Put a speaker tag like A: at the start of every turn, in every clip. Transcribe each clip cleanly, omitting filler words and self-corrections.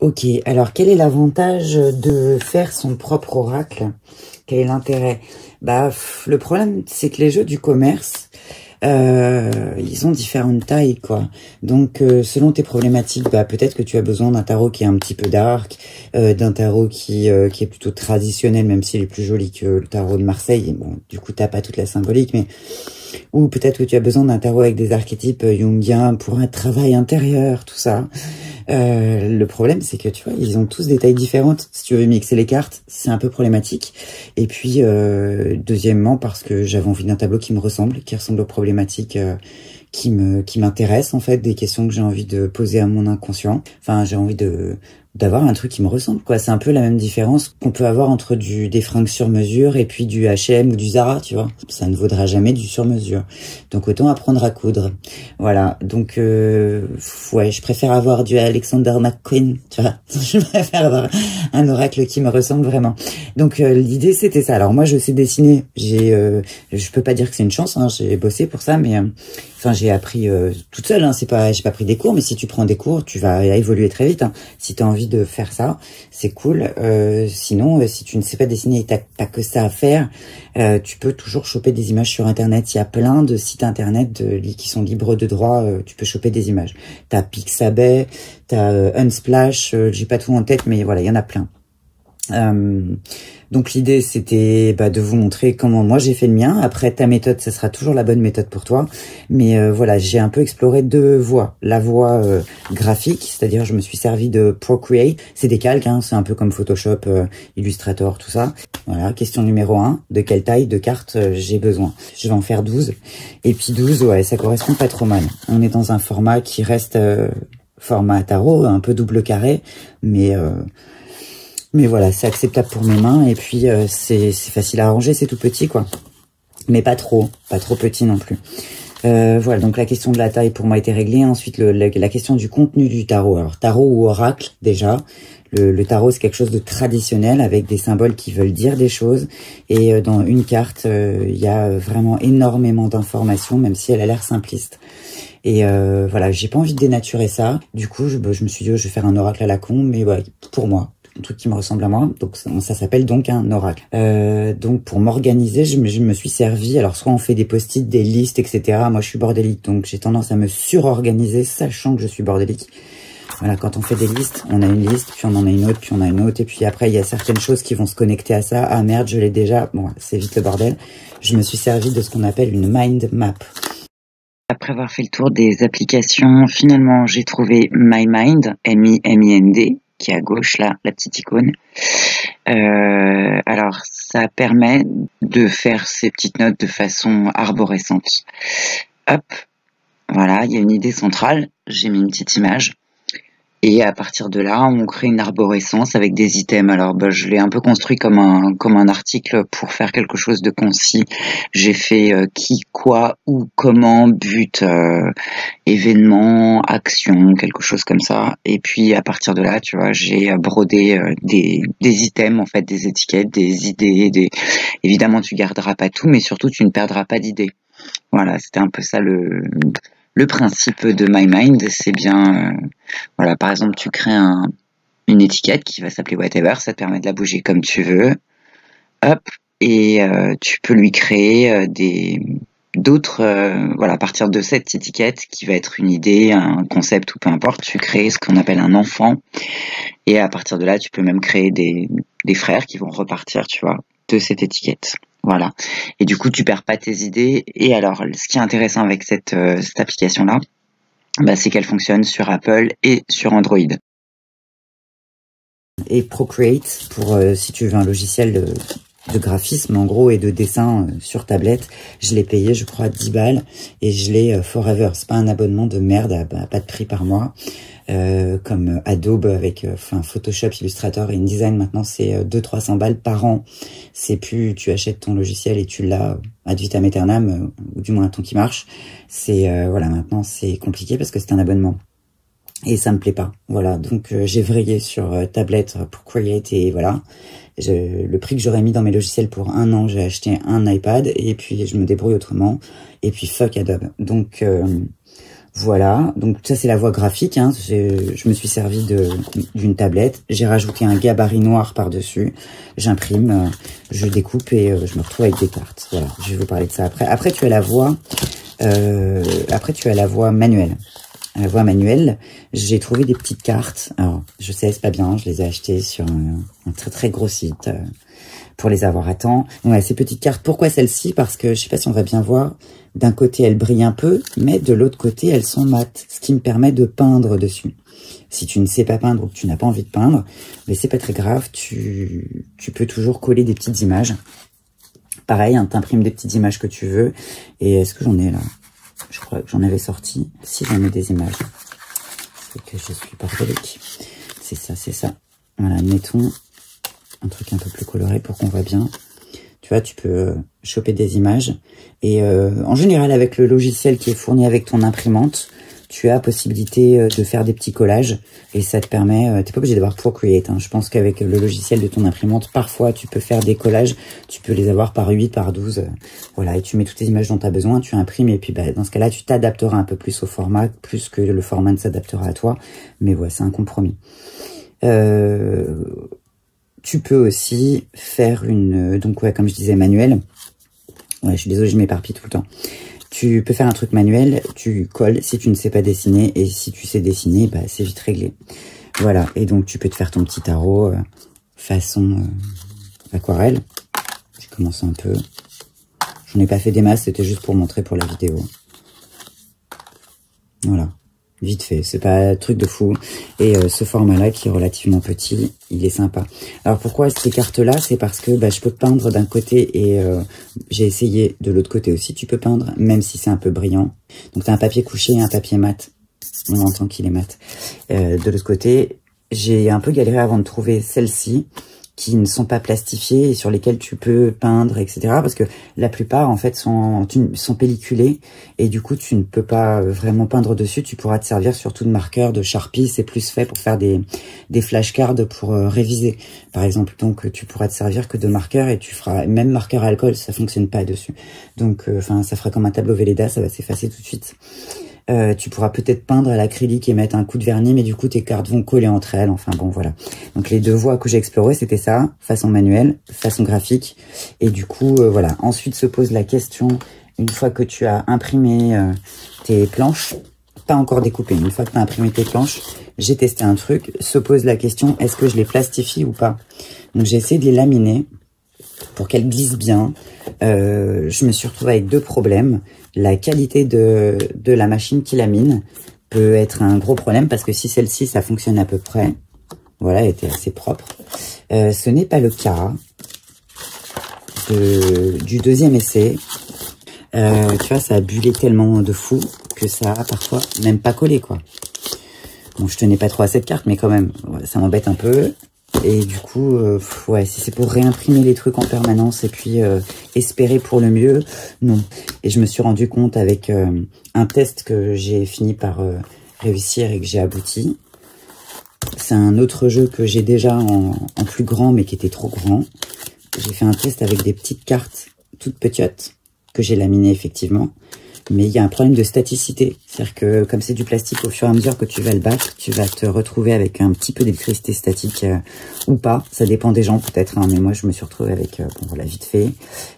A: Ok, alors quel est l'avantage de faire son propre oracle? Quel est l'intérêt? Le problème, c'est que les jeux du commerce, ils ont différentes tailles, quoi. Donc, selon tes problématiques, peut-être que tu as besoin d'un tarot qui est un petit peu dark, d'un tarot qui est plutôt traditionnel, même s'il est plus joli que le tarot de Marseille. Bon, du coup, t'as pas toute la symbolique, mais ou peut-être que tu as besoin d'un tarot avec des archétypes jungiens pour un travail intérieur, tout ça. Le problème, c'est que tu vois, ils ont tous des tailles différentes. Si tu veux mixer les cartes, c'est un peu problématique. Et puis, deuxièmement, parce que j'avais envie d'un tableau qui me ressemble, qui ressemble aux problématiques qui m'intéressent, en fait, des questions que j'ai envie de poser à mon inconscient. Enfin, j'ai envie d'avoir un truc qui me ressemble, quoi. C'est un peu la même différence qu'on peut avoir entre des fringues sur mesure et puis du H&M ou du Zara, tu vois. Ça ne vaudra jamais du sur mesure. Donc autant apprendre à coudre. Voilà. Donc ouais, je préfère avoir du Alexander McQueen, tu vois. Je préfère avoir un oracle qui me ressemble vraiment. Donc l'idée c'était ça. Alors moi je sais dessiner. Je peux pas dire que c'est une chance, hein. J'ai bossé pour ça, mais enfin j'ai appris toute seule, hein. J'ai pas pris des cours, mais si tu prends des cours, tu vas évoluer très vite, hein. Si tu as envie de faire ça, c'est cool. Sinon, si tu ne sais pas dessiner et t'as que ça à faire, tu peux toujours choper des images sur Internet. Il y a plein de sites Internet qui sont libres de droit. Tu peux choper des images. T'as Pixabay, t'as Unsplash. J'ai pas tout en tête, mais voilà, il y en a plein. Donc l'idée c'était de vous montrer comment moi j'ai fait le mien. Après ta méthode, ça sera toujours la bonne méthode pour toi. Mais voilà, j'ai un peu exploré deux voies. La voie graphique, c'est-à-dire je me suis servi de Procreate. C'est des calques, hein, c'est un peu comme Photoshop, Illustrator, tout ça. Voilà, question numéro 1, de quelle taille de carte j'ai besoin? Je vais en faire 12. Et puis 12, ouais, ça correspond pas trop mal. On est dans un format qui reste format tarot, un peu double carré, mais voilà, c'est acceptable pour mes mains. Et puis, c'est facile à arranger, c'est tout petit, quoi. Mais pas trop petit non plus. Voilà, donc la question de la taille, pour moi, était réglée. Ensuite, la question du contenu du tarot. Alors, tarot ou oracle, déjà. Le tarot, c'est quelque chose de traditionnel, avec des symboles qui veulent dire des choses. Et dans une carte, il y a vraiment énormément d'informations, même si elle a l'air simpliste. Et voilà, j'ai pas envie de dénaturer ça. Du coup, je me suis dit, je vais faire un oracle à la con, mais ouais, pour moi. Un truc qui me ressemble à moi, donc ça s'appelle donc un oracle. Donc pour m'organiser, je me suis servi, alors soit on fait des post-it, des listes, etc. Moi je suis bordélique, donc j'ai tendance à me surorganiser, sachant que je suis bordélique. Voilà, quand on fait des listes, on a une liste, puis on en a une autre, puis on a une autre, et puis après il y a certaines choses qui vont se connecter à ça. Ah merde, je l'ai déjà, bon c'est vite le bordel. Je me suis servi de ce qu'on appelle une mind map. Après avoir fait le tour des applications, finalement j'ai trouvé My Mind, M-I-M-I-N-D, qui est à gauche là, la petite icône. Alors ça permet de faire ces petites notes de façon arborescente. Hop, voilà, il y a une idée centrale, j'ai mis une petite image. Et à partir de là, on crée une arborescence avec des items. Alors, je l'ai un peu construit comme un article pour faire quelque chose de concis. J'ai fait qui, quoi, où, comment, but, événement, action, quelque chose comme ça. Et puis, à partir de là, tu vois, j'ai brodé des items, en fait, des étiquettes, des idées. Évidemment, tu garderas pas tout, mais surtout, tu ne perdras pas d'idées. Voilà, c'était un peu ça le principe de My Mind, c'est bien, voilà, par exemple, tu crées une étiquette qui va s'appeler whatever, ça te permet de la bouger comme tu veux, hop, et tu peux lui créer d'autres, voilà, à partir de cette étiquette qui va être une idée, un concept ou peu importe, tu crées ce qu'on appelle un enfant, et à partir de là, tu peux même créer des frères qui vont repartir, tu vois, de cette étiquette. Voilà. Et du coup, tu perds pas tes idées. Et alors, ce qui est intéressant avec cette application-là, c'est qu'elle fonctionne sur Apple et sur Android. Et Procreate, pour si tu veux un logiciel de graphisme en gros et de dessin sur tablette, je l'ai payé je crois 10 balles et je l'ai forever. C'est pas un abonnement de merde à pas de prix par mois. Comme Adobe avec Photoshop, Illustrator et InDesign, maintenant c'est 200-300 balles par an. C'est plus tu achètes ton logiciel et tu l'as ad vitam aeternam, ou du moins tant qu'il marche. C'est voilà, maintenant c'est compliqué parce que c'est un abonnement. Et ça me plaît pas. Voilà, donc j'ai vrillé sur tablette pour Create et voilà. Le prix que j'aurais mis dans mes logiciels pour un an, j'ai acheté un iPad et puis je me débrouille autrement. Et puis fuck Adobe. Donc Voilà, donc ça c'est la voie graphique, hein. Je me suis servi d'une tablette, j'ai rajouté un gabarit noir par-dessus, j'imprime, je découpe et je me retrouve avec des cartes. Voilà, je vais vous parler de ça après. Après tu as la voie, manuelle. À la voie manuelle, j'ai trouvé des petites cartes. Alors, je sais, c'est pas bien, je les ai achetées sur un très très gros site pour les avoir à temps. Ouais, ces petites cartes, pourquoi celles-ci? Parce que, je sais pas si on va bien voir, d'un côté elles brillent un peu, mais de l'autre côté elles sont mates, ce qui me permet de peindre dessus. Si tu ne sais pas peindre ou que tu n'as pas envie de peindre, mais c'est pas très grave, tu peux toujours coller des petites images. Pareil, hein, t'imprimes des petites images que tu veux. Et est-ce que j'en ai là? Je crois que j'en avais sorti. Si, j'en ai des images. C'est que je suis bordélique. C'est ça, c'est ça. Voilà, mettons un truc un peu plus coloré pour qu'on voit bien. Tu vois, tu peux choper des images. Et en général, avec le logiciel qui est fourni avec ton imprimante, tu as possibilité de faire des petits collages. Et ça te permet... t'es pas obligé d'avoir Procreate. Hein. Je pense qu'avec le logiciel de ton imprimante, parfois, tu peux faire des collages. Tu peux les avoir par 8, par 12. Voilà, et tu mets toutes les images dont tu as besoin. Tu imprimes. Et puis, bah, dans ce cas-là, tu t'adapteras un peu plus au format, plus que le format ne s'adaptera à toi. Mais ouais, c'est un compromis. Tu peux aussi faire une... Donc, ouais, comme je disais, manuel. Ouais, je suis désolée, je m'éparpille tout le temps. Tu peux faire un truc manuel, tu colles si tu ne sais pas dessiner, et si tu sais dessiner, bah, c'est vite réglé. Voilà, et donc tu peux te faire ton petit tarot façon aquarelle. J'ai commencé un peu. Je n'ai pas fait des masses, c'était juste pour montrer pour la vidéo. Voilà, vite fait, c'est pas un truc de fou. Et ce format-là, qui est relativement petit, il est sympa. Alors pourquoi ces cartes-là? C'est parce que bah, je peux peindre d'un côté et j'ai essayé de l'autre côté aussi. Tu peux peindre, même si c'est un peu brillant. Donc tu as un papier couché et un papier mat. On entend qu'il est mat. De l'autre côté, j'ai un peu galéré avant de trouver celle-ci, qui ne sont pas plastifiés et sur lesquels tu peux peindre, etc. Parce que la plupart, en fait, sont pelliculés et du coup, tu ne peux pas vraiment peindre dessus. Tu pourras te servir surtout de marqueur, de Sharpie. C'est plus fait pour faire des flashcards pour réviser, par exemple. Donc, tu pourras te servir que de marqueur et tu feras même marqueur à alcool, ça fonctionne pas dessus. Donc, enfin, ça fera comme un tableau Velleda, ça va s'effacer tout de suite. Tu pourras peut-être peindre à l'acrylique et mettre un coup de vernis, mais du coup tes cartes vont coller entre elles. Enfin bon, voilà. Donc les deux voies que j'ai explorées, c'était ça, façon manuelle, façon graphique. Et du coup, voilà. Ensuite se pose la question, une fois que tu as imprimé tes planches, pas encore découpé, une fois que tu as imprimé tes planches, j'ai testé un truc, se pose la question, est-ce que je les plastifie ou pas? Donc j'ai essayé de les laminer pour qu'elles glissent bien. Je me suis retrouvée avec deux problèmes. La qualité de la machine qui lamine peut être un gros problème parce que si celle-ci, ça fonctionne à peu près, voilà, elle était assez propre. Ce n'est pas le cas du deuxième essai. Tu vois, ça a bullé tellement de fou que ça a parfois même pas collé, quoi. Bon, je tenais pas trop à cette carte, mais quand même, ouais, ça m'embête un peu. Et du coup, ouais, si c'est pour réimprimer les trucs en permanence et puis espérer pour le mieux, non. Et je me suis rendu compte avec un test que j'ai fini par réussir et que j'ai abouti. C'est un autre jeu que j'ai déjà en plus grand, mais qui était trop grand. J'ai fait un test avec des petites cartes toutes petites que j'ai laminées effectivement. Mais il y a un problème de staticité. C'est-à-dire que comme c'est du plastique, au fur et à mesure que tu vas le battre, tu vas te retrouver avec un petit peu d'électricité statique ou pas. Ça dépend des gens peut-être, hein, mais moi je me suis retrouvée avec, bon voilà, vite fait, de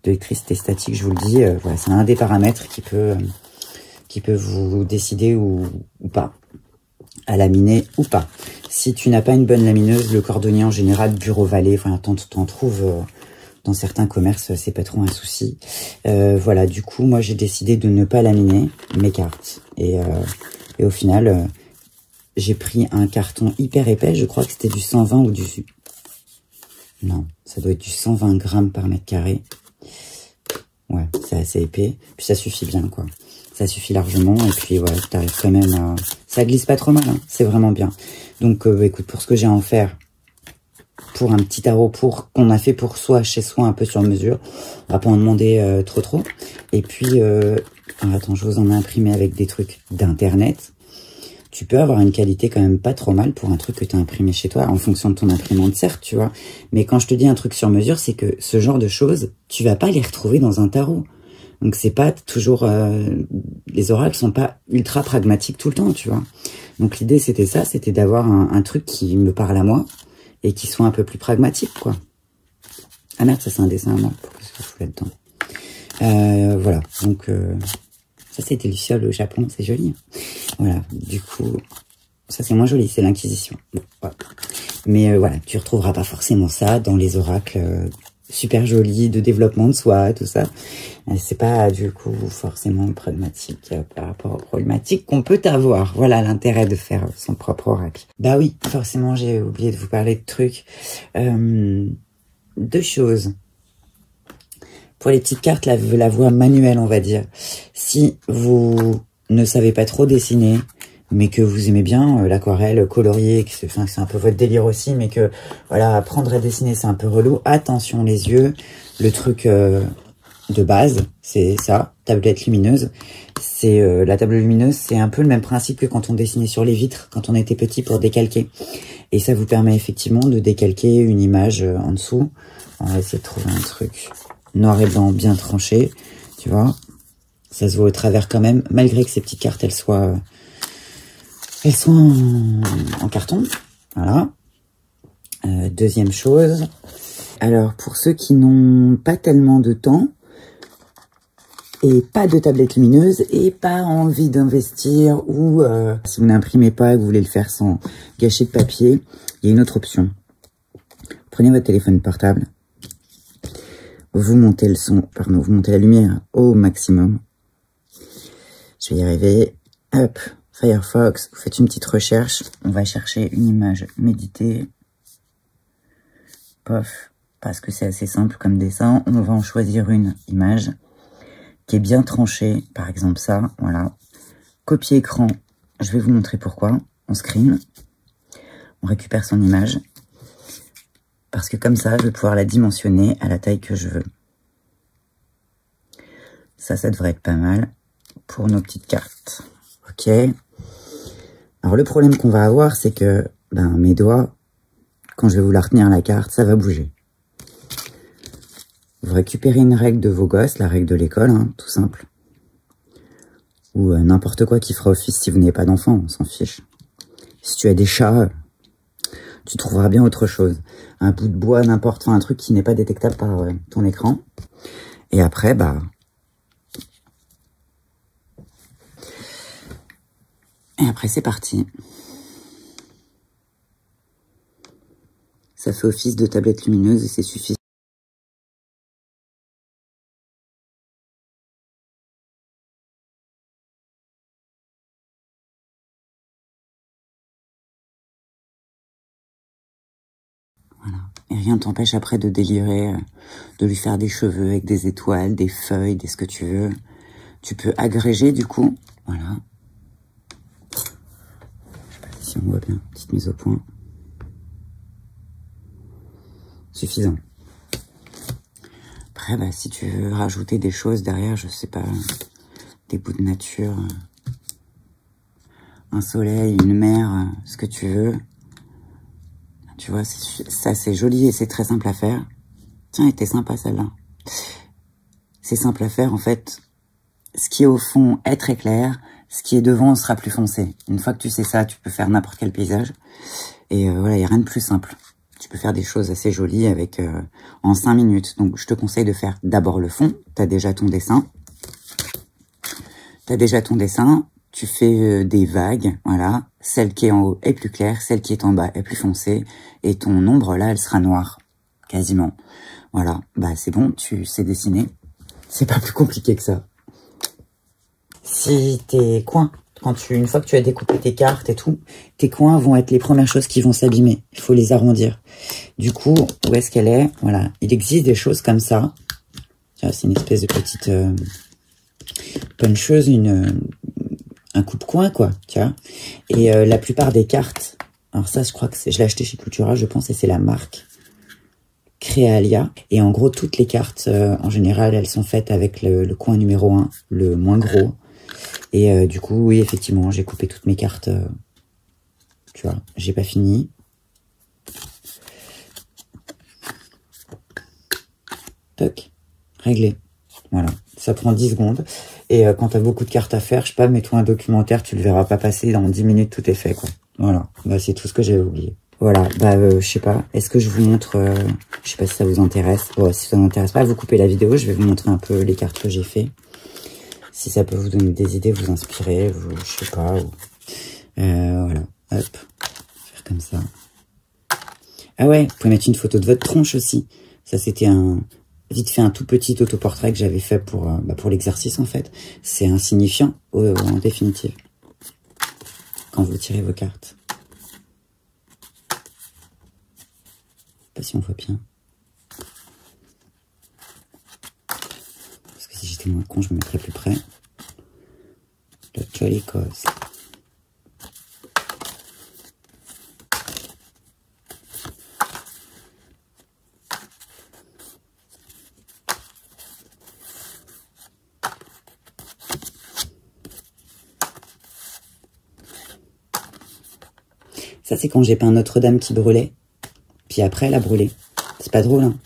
A: l'électricité statique, je vous le dis. Voilà, c'est un des paramètres qui peut vous décider ou pas, à laminer ou pas. Si tu n'as pas une bonne lamineuse, le cordonnier en général, Bureau Vallée, enfin t'en trouves... dans certains commerces, c'est pas trop un souci. Voilà, du coup, moi, j'ai décidé de ne pas laminer mes cartes. Et au final, j'ai pris un carton hyper épais. Je crois que c'était du 120 ou du... Non, ça doit être du 120 grammes par mètre carré. Ouais, c'est assez épais. Puis ça suffit bien, quoi. Ça suffit largement. Et puis, voilà, t'arrives quand même à... Ça glisse pas trop mal, hein. C'est vraiment bien. Donc, écoute, pour ce que j'ai à en faire... pour un petit tarot qu'on a fait pour soi, chez soi, un peu sur mesure. On va pas en demander trop. Et puis, alors attends, je vous en ai imprimé avec des trucs d'internet. Tu peux avoir une qualité quand même pas trop mal pour un truc que tu as imprimé chez toi, en fonction de ton imprimante, certes, tu vois. Mais quand je te dis un truc sur mesure, c'est que ce genre de choses, tu vas pas les retrouver dans un tarot. Donc c'est pas toujours... les oracles sont pas ultra pragmatiques tout le temps, tu vois. Donc l'idée c'était ça, c'était d'avoir un truc qui me parle à moi et qui soit un peu plus pragmatique, quoi. Ah merde, ça c'est un dessin à moi. Pourquoi est-ce que je fous là-dedans? Voilà, donc ça c'était Luciole au Japon, c'est joli. Voilà, du coup, ça c'est moins joli, c'est l'Inquisition. Bon, voilà. Mais voilà, tu retrouveras pas forcément ça dans les oracles super jolis de développement de soi, tout ça. C'est pas du coup forcément pragmatique par rapport aux problématiques qu'on peut avoir. Voilà l'intérêt de faire son propre oracle. Bah oui, forcément j'ai oublié de vous parler de trucs. Deux choses. Pour les petites cartes, la voie manuelle, on va dire. Si vous ne savez pas trop dessiner, mais que vous aimez bien l'aquarelle, colorier, que c'est un peu votre délire aussi, mais que voilà, apprendre à dessiner c'est un peu relou, attention les yeux, le truc de base, c'est ça, tablette lumineuse. C'est la table lumineuse, c'est un peu le même principe que quand on dessinait sur les vitres, quand on était petit pour décalquer. Et ça vous permet effectivement de décalquer une image en dessous. On va essayer de trouver un truc noir et blanc bien tranché, tu vois. Ça se voit au travers quand même, malgré que ces petites cartes, elles soient en carton. Voilà. Deuxième chose. Alors, pour ceux qui n'ont pas tellement de temps, et pas de tablette lumineuse, et pas envie d'investir, ou si vous n'imprimez pas et que vous voulez le faire sans gâcher de papier, il y a une autre option. Prenez votre téléphone portable, vous montez le son, pardon, vous montez la lumière au maximum. Je vais y arriver. Hop, Firefox, vous faites une petite recherche. On va chercher une image méditée. Pof, parce que c'est assez simple comme dessin. On va en choisir une image qui est bien tranchée. Par exemple ça, voilà. Copier écran, je vais vous montrer pourquoi. On screen, on récupère son image. Parce que comme ça, je vais pouvoir la dimensionner à la taille que je veux. Ça devrait être pas mal pour nos petites cartes. Ok. Alors le problème qu'on va avoir, c'est que mes doigts, quand je vais vouloir tenir la carte, ça va bouger. Vous récupérez une règle de vos gosses, la règle de l'école, hein, tout simple. Ou n'importe quoi qui fera office si vous n'avez pas d'enfant, on s'en fiche. Si tu as des chats, tu trouveras bien autre chose. Un bout de bois, n'importe, un truc qui n'est pas détectable par ton écran. Et après, Et après, c'est parti. Ça fait office de tablette lumineuse et c'est suffisant. Voilà. Et rien ne t'empêche après de délirer, de lui faire des cheveux avec des étoiles, des feuilles, ce que tu veux. Tu peux agréger du coup. Voilà. Je sais pas si on voit bien. Petite mise au point. Suffisant. Après, si tu veux rajouter des choses derrière, je sais pas, des bouts de nature, un soleil, une mer, ce que tu veux. Tu vois, ça c'est joli et c'est très simple à faire. Tiens, elle était sympa celle-là. C'est simple à faire, en fait. Ce qui est au fond est très clair, ce qui est devant sera plus foncé. Une fois que tu sais ça, tu peux faire n'importe quel paysage. Et voilà, il n'y a rien de plus simple. Tu peux faire des choses assez jolies avec en 5 minutes. Donc, je te conseille de faire d'abord le fond. Tu as déjà ton dessin. Tu fais des vagues, voilà. Celle qui est en haut est plus claire, celle qui est en bas est plus foncée. Et ton ombre, là, elle sera noire. Quasiment. Voilà. C'est bon, tu sais dessiner. C'est pas plus compliqué que ça. Si tes coins, une fois que tu as découpé tes cartes et tout, tes coins vont être les premières choses qui vont s'abîmer. Il faut les arrondir. Du coup, où est-ce qu'elle est? Voilà. Il existe des choses comme ça. C'est une espèce de petite puncheuse, un coupe-coin, quoi, tu vois. Et la plupart des cartes, alors ça, je crois que je l'ai acheté chez Cultura, je pense, et c'est la marque Créalia. Et en gros, toutes les cartes, en général, elles sont faites avec le coin numéro 1, le moins gros. Et du coup, oui, effectivement, j'ai coupé toutes mes cartes. Tu vois, j'ai pas fini. Toc, réglé. Voilà, Ça prend 10 secondes. Et quand t'as beaucoup de cartes à faire, je sais pas, mets-toi un documentaire, tu le verras pas passer, dans 10 minutes, tout est fait, quoi. Voilà. Bah, c'est tout ce que j'avais oublié. Voilà. Bah, je sais pas. Est-ce que je vous montre, je sais pas si ça vous intéresse. Bon, si ça vous intéresse pas, vous coupez la vidéo, je vais vous montrer un peu les cartes que j'ai fait. Si ça peut vous donner des idées, vous inspirer, vous, je sais pas. Ou... voilà. Hop. Faire comme ça. Ah ouais, vous pouvez mettre une photo de votre tronche aussi. Ça, c'était vite fait un tout petit autoportrait que j'avais fait pour l'exercice, en fait. C'est insignifiant, en définitive. Quand vous tirez vos cartes. Je sais pas si on voit bien. Parce que si j'étais moins con, je me mettrais plus près. Le jolly cause. Ça, c'est quand j'ai peint Notre-Dame qui brûlait. Puis après, elle a brûlé. C'est pas drôle, hein?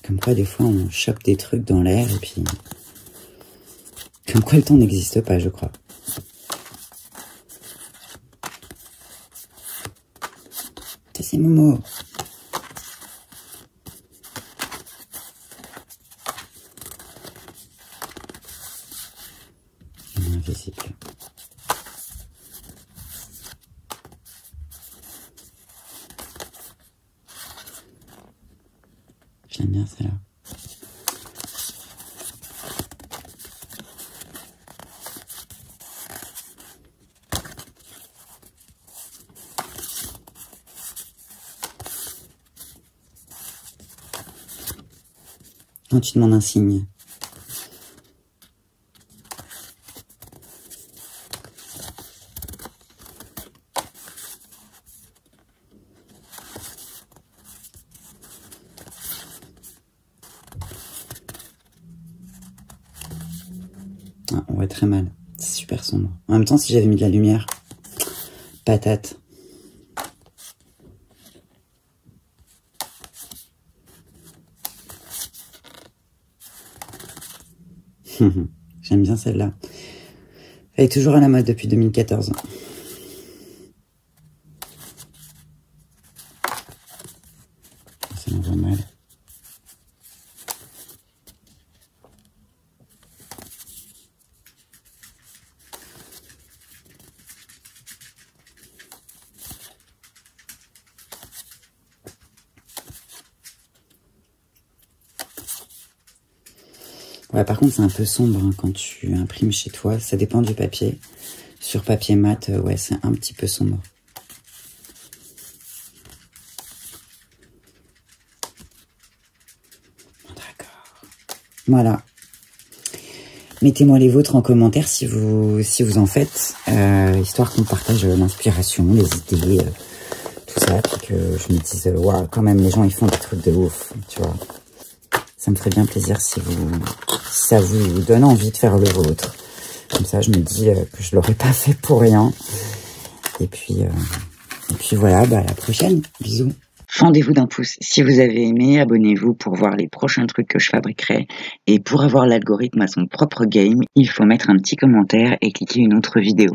A: Comme quoi, des fois, on chope des trucs dans l'air et puis... Comme quoi, le temps n'existe pas, je crois. Ça, c'est Momo. Invisible. J'aime bien celle-là. Quand tu demandes un signe. Ah, on voit très mal. C'est super sombre. En même temps, si j'avais mis de la lumière, patate. J'aime bien celle-là. Elle est toujours à la mode depuis 2014. Ça m'envoie mal. Ouais, par contre, c'est un peu sombre hein, quand tu imprimes chez toi. Ça dépend du papier. Sur papier mat, ouais, c'est un petit peu sombre. D'accord. Voilà. Mettez-moi les vôtres en commentaire si vous en faites, histoire qu'on partage l'inspiration, les idées, tout ça, puis que je me dise, waouh, quand même, les gens, ils font des trucs de ouf, tu vois. Ça me ferait bien plaisir si ça vous donne envie de faire le vôtre. Comme ça, je me dis que je l'aurais pas fait pour rien. Et puis voilà, bah à la prochaine. Bisous. Fendez-vous d'un pouce si vous avez aimé, abonnez-vous pour voir les prochains trucs que je fabriquerai. Et pour avoir l'algorithme à son propre game, il faut mettre un petit commentaire et cliquer une autre vidéo.